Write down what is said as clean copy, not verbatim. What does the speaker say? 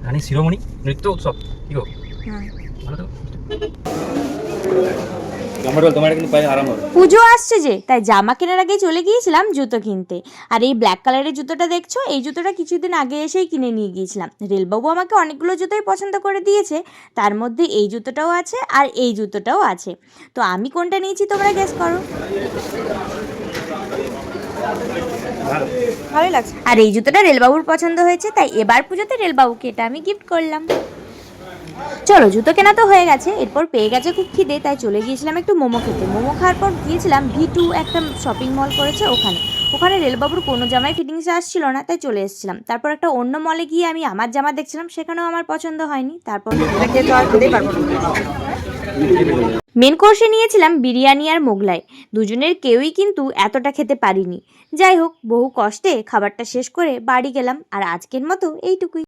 রানী শিরোমণি নৃত্য উৎসব কি গো? ভালো তো। তোমার কিন্তু পায়ে আরাম হবে। পুজো আসছে যে, তাই জামা কেনার আগে চলে গিয়েছিলাম জুতো কিনতে। আর এই ব্ল্যাক কালারের জুতোটা দেখছো, এই জুতোটা কিছুদিন আগে এসেই কিনে নিয়ে গিয়েছিলাম। রেলবাবু আমাকে অনেকগুলো জুতোই পছন্দ করে দিয়েছে, তার মধ্যে এই জুতোটাও আছে আর এই জুতোটাও আছে। তো আমি কোনটা নিয়েছি তোমরা গেস করো। ভালোই লাগছে। আর এই জুতোটা রেলবাবুর পছন্দ হয়েছে, তাই এবার পুজোতে রেলবাবুকে এটা আমি গিফট করলাম। চলো, জুতো কেনা তো হয়ে গেছে, এরপর পেয়ে গেছে খুব খিদে, তাই চলে গিয়েছিলাম একটু মোমো খেতে। মোমো খাওয়ার পর গিয়েছিলাম V2 একটা শপিং মল করেছে ওখানে। ওখানে রেলবাবুর কোনো জামাই ফিটিংসে আসছিল না, তাই চলে এসেছিলাম। তারপর একটা অন্য মলে গিয়ে আমি আমার জামা দেখছিলাম, সেখানেও আমার পছন্দ হয়নি। তারপর মেন কোর্সে নিয়েছিলাম বিরিয়ানি আর মোগলাই। দুজনের কেউই কিন্তু এতটা খেতে পারিনি। যাই হোক, বহু কষ্টে খাবারটা শেষ করে বাড়ি গেলাম। আর আজকের মতো এইটুকুই।